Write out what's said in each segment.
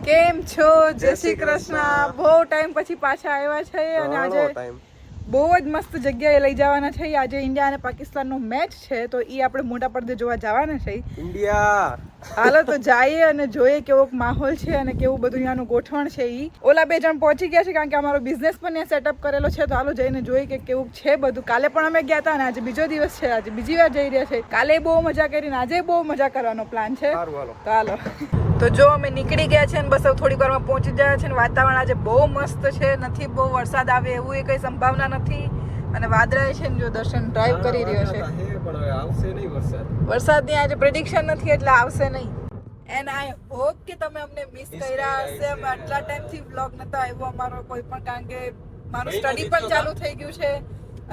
કેમ છો? જય શ્રી કૃષ્ણ. બહુ ટાઈમ પછી પાછા આવ્યા છે અને આજે બહુ જ મસ્ત જગ્યાએ લઈ જવાના છે. આજે ઇન્ડિયા અને પાકિસ્તાનનો મેચ છે તો એ આપણે મોટા પડદે જોવા જવાના છે. ઇન્ડિયા હાલો તો જઈએ અને જોઈએ કેવો માહોલ છે અને કેવું બધું ત્યાંનું ગોઠવણ છે. ઓલા બે જણ પહોંચી ગયા છે કારણ કે અમારો બિઝનેસ પણ ત્યાં સેટઅપ કરેલો છે. તો હાલો જઈને જોઈએ કે કેવું છે બધું. કાલે પણ અમે ગયા હતા અને આજે બીજો દિવસ છે. આજે બીજી વાર જઈ રહ્યા છે. કાલે બહુ મજા કરીને આજે બહુ મજા કરવાનો પ્લાન છે. તો હાલો તો જો અમે નીકળી ગયા છે ને બસ થોડીક વારમાં પહોંચી ગયા છે ને વાતાવરણ આજે બહુ મસ્ત છે. નથી બહુ વરસાદ આવે એવું કઈ સંભાવના નથી અને વાદળાય છે ને જો દર્શન ડ્રાઈવ કરી રહ્યો છે પણ હવે આવશે નહીં વરસાદની આજે પ્રેડિક્શન નથી એટલે આવશે નહીં. એન્ડ આઈ હોપ કે તમે અમને મિસ કર્યા હશે. અમે આટલા ટાઈમથી વ્લોગ નતો આવ્યો અમારો કોઈ પણ કારણ કે મારું સ્ટડી પણ ચાલુ થઈ ગયું છે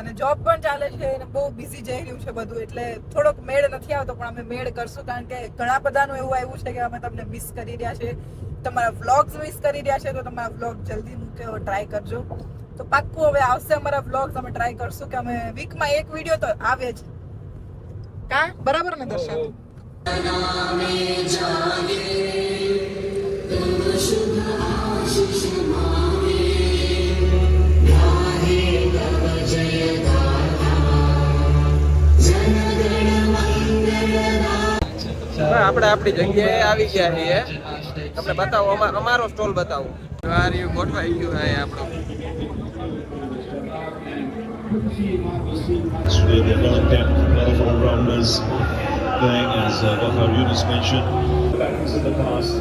અને જોબ પણ ચાલે છે અને બહુ બિઝી જઈ રહ્યું છે બધું એટલે થોડોક મેળ નથી આવતો પણ અમે મેળ કરશું કારણ કે ઘણા બધાનું એવું આવ્યું છે કે અમે તમને મિસ કરી રહ્યા છે. તમારા વ્લોગ્સ મિસ કરી રહ્યા છે તો તમારા વ્લોગ જલ્દી મૂકે ટ્રાય કરજો. તો પાક્કું હવે આવશે અમારા વ્લોગ્સ. અમે ટ્રાય કરશું કે અમે વીકમાં એક વિડીયો તો આવે જ. કા બરાબર ને દર્શન? આપણે આપણી જગ્યાએ આવી ગયા છીએ. આપણે બતાવો અમારો સ્ટોલ બતાવો. આ રહ્યું ગોઠવાઈ ગયું છે આપણો. We have developed a lot of all-rounders playing, as Wahar Yunus mentioned. Back in the past,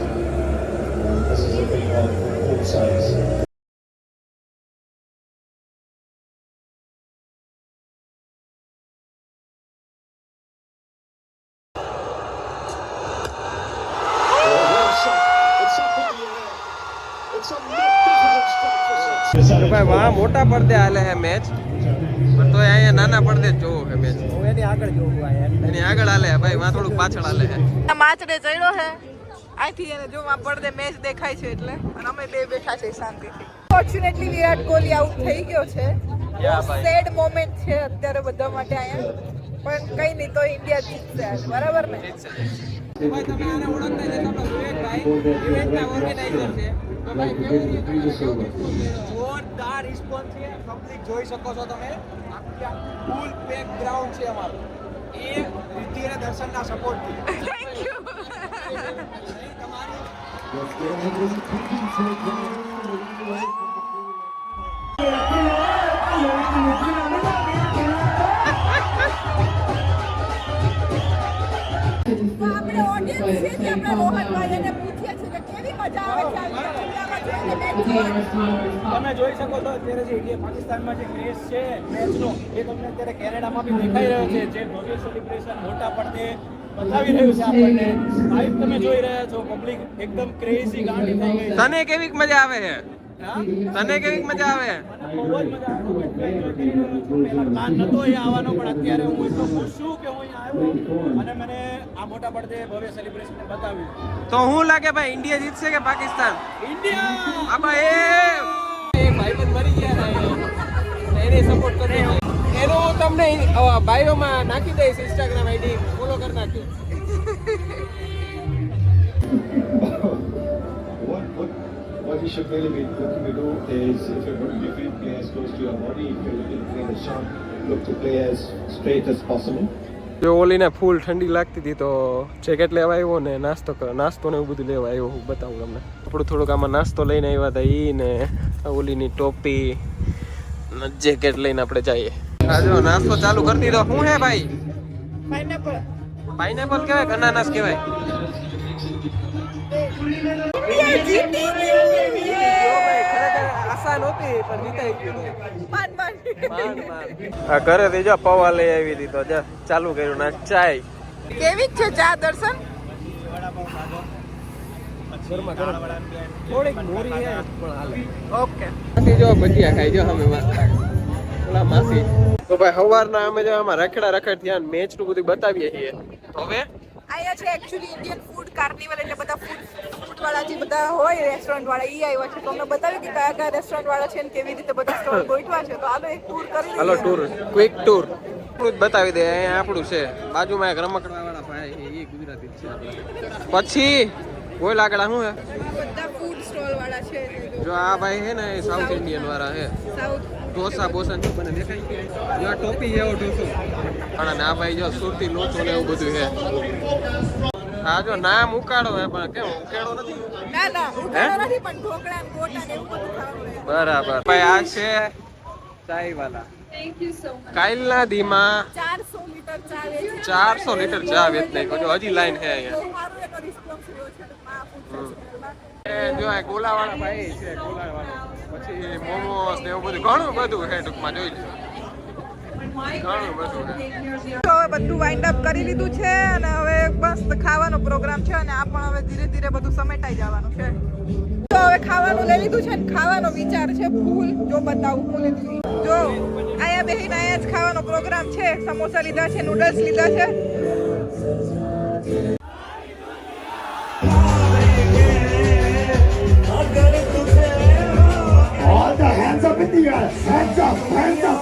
this is a big one for all sides. ભાઈ વાહ મોટા પડદે હાલે છે મેચ પણ તો અહીંયા નાના પડદે જ જોવો છે મેચ. હું એની આગળ જોઉં એની આગળ હાલે ભાઈ વાહ થોડુંક પાછળ હાલે છે. માચડે ચડ્યો છે અહીંથી એને જો આ પડદે મેચ દેખાય છે એટલે અને અમે બે બેઠા છે શાંતિથી. ફોર્ચ્યુનેટલી વિરાટ કોહલી આઉટ થઈ ગયો છે. સેડ મોમેન્ટ છે અત્યારે બધા માટે અહીંયા પણ કઈ નહીં તો ઇન્ડિયા જીતશે બરાબર ને? ભાઈ તમે આને ઓળખતા જ આપણા સુરેશભાઈ ઇવેન્ટના ઓર્ગેનાઇઝર છે. તો ભાઈ કેવું જોરદાર રિસ્પોન્સ છે. પબ્લિક જોઈ શકો છો તમે. આખા ફૂલ પેક ગ્રાઉન્ડ છે અમારું. એ વિધિ અને દર્શનના સપોર્ટથી. Thank you. આપણે ઓડિયન્સ છે આપણા રોહનભાઈ એને પૂછીએ છે કે કેવી મજા આવે છે ઇન્ડિયામાં જોઈને મેચ જોવાની. તમે જોઈ શકો છો અત્યારે જે ઇન્ડિયા પાકિસ્તાનમાં જે ક્રેઝ છે મેચનો એ તમને અત્યારે કેનેડામાં બી દેખાઈ રહ્યો છે. જે ભવ્ય સેલિબ્રેશન મોટા પડદે બતાવી રહ્યું છે આપણને. લાઈવ તમે જોઈ રહ્યા છો. પબ્લિક એકદમ ક્રેઝી ગાંડી થઈ ગઈ. તને કેવી મજા આવે છે? તને કેવી મજા આવે? બહુ જ મજા આવે. પ્લાન નતો અહીંયા આવવાનો પણ અત્યારે હું એટલો ખુશ છું કે હું અહીંયા આવ્યો અને મને આ મોટા પડદે ભવ્ય સેલિબ્રેશન બતાવ્યું. તો હું લાગે ભાઈ ઇન્ડિયા જીતશે કે પાકિસ્તાન? ઇન્ડિયા આબા એ ભાઈબંધ મરી ગયા ને એને સપોર્ટ કરજો. એનો તમને બાયોમાં નાખી દઈશ ઇન્સ્ટાગ્રામ આઈડી ફોલો કરી નાખજો. What you should really be looking to do is, if you're going to defend players close to your body, if you're looking to play the shot, look to play as straight as possible. જો ઓલીને ફૂલ ઠંડી લાગતી હતી તો jacket લેવા આવ્યો ને નાસ્તો ને એવું બધું લેવા આવ્યો. હું બતાવું તમને. આપણું થોડુંક આમાં નાસ્તો લઈને આવ્યા હતા ઈ ને ઓલીની ટોપી જેકેટ લઈને આપણે જઈએ. આ જો નાસ્તો ચાલુ કરી દીધો. શું હે ભાઈ? પાઇનેપલ. પાઇનેપલ કહેવાય કે અનાનસ કહેવાય? આસાન હતી પણ જીતાઈ ગયો. ઘરેથી જો પૌવા લઈ આવી હતી તો ચાલુ કર્યું ના ચાય. કેવી છે ચા દર્શન? થોડીક મોરી છે પણ હાલે. ઓકે. જો ભજીયા ખાઈ જો અમે ઓલા માસી. તો ભાઈ સવારના અમે જો આમાં રખડા રખડ થયા મેચ નું બધું બતાવીએ છીએ. હવે અહીંયા છે એકચ્યુઅલી ઇન્ડિયન ફૂડ કાર્નિવલ એટલે બધા ફૂડ વાળા જે બધા હોય રેસ્ટોરન્ટ વાળા ઈ આવ્યા છે. તો અમને બતાવ્યું કે કયા કયા રેસ્ટોરન્ટ વાળા છે ને કેવી રીતે બધા સ્ટોલ ગોઠવા છે. તો હાલો એક ટૂર કરી હાલો ટૂર ક્વિક ટૂર બતાવી દે. અહીંયા આપણું છે બાજુમાં એક રમકડા વાળા ભાઈ એ ગુજરાતી છે. પછી કોઈ લાકડા શું હે બધા સ્ટોલ વાળા છે જો આ ભાઈ છે ને એ સાઉથ ઇન્ડિયન વાળા છે સાઉથ ઢોસા બોસા જો મને દેખાય જો આ ટોપી જેવો ઢોસો અને આ ભાઈ જો સુરતી લોચો ને એવું બધું છે હા જો નામ ઉકાળો હે પણ કેમ ઉકેળો નથી ના ના ઉકાળો નથી પણ ઢોકળા ને ગોટા ને એવું બધું ખાવાનું રહે. બરાબર ભાઈ આ છે ચાય વાલા થેન્ક યુ સો મચ. કાલના દીમાં 400 લીટર ચા વેચે. 400 લીટર ચા વેચ નાખ્યો જો હજી લાઈન છે અહીંયા બહુ સારો એનો રિસ્પોન્સ રહ્યો છે આ ફૂડ ફેસ્ટિવલમાં. એ જો આ ગોલા વાળા ભાઈ છે ગોલા વાળા પછી મોમોસ ને એવું બધું ઘણું બધું છે ટૂંકમાં જોઈ લો ઘણું બધું છે તો હવે બધું વાઇન્ડ અપ કરી લીધું છે અને હવે બસ ખાવાનો પ્રોગ્રામ છે અને આ પણ હવે ધીરે ધીરે બધું સમેટાઈ જવાનું છે. તો હવે ખાવાનું લઈ લીધું છે ને ખાવાનો વિચાર છે ફૂલ જો બતાવું હું લીધું જો અહીંયા બેહીને અહીંયા જ ખાવાનો પ્રોગ્રામ છે. સમોસા લીધા છે નૂડલ્સ લીધા છે. All the hands up in the air. Hands up, hands up.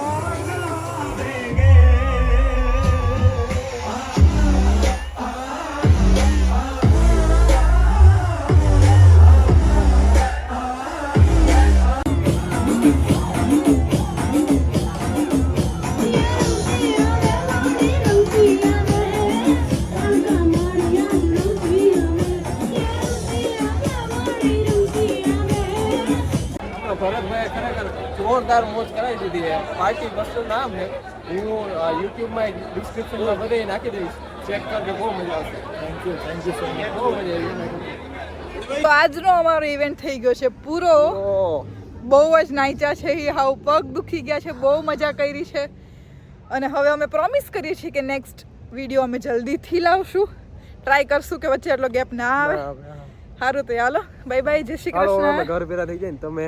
Bharatbhai ખરેખર જોરદાર મોજ કરાવી દીધી છે પાર્ટી બસનું નામ છે હું યુટ્યુબમાં ડિસ્ક્રિપ્શનમાં બધે નાખી દઈશ ચેક કરજો બહુ મજા આવશે થેન્ક યુ સો મચ બહુ મજા આવી તો આજનો અમારો ઇવેન્ટ થઈ ગયો છે પૂરો. બહુ જ નાચ્યા છે હાવ પગ દુખી ગયા છે બહુ મજા કરી છે અને હવે અમે પ્રોમિસ કરીએ છીએ કે નેક્સ્ટ વિડીયો અમે જલ્દીથી લાવશું. ટ્રાય કરશું કે વચ્ચે એટલો ગેપ ના આવે. સારું તો ચાલો બાય બાય જય શ્રી કૃષ્ણ. ઘર ભેરા થઈ જાય ને તમે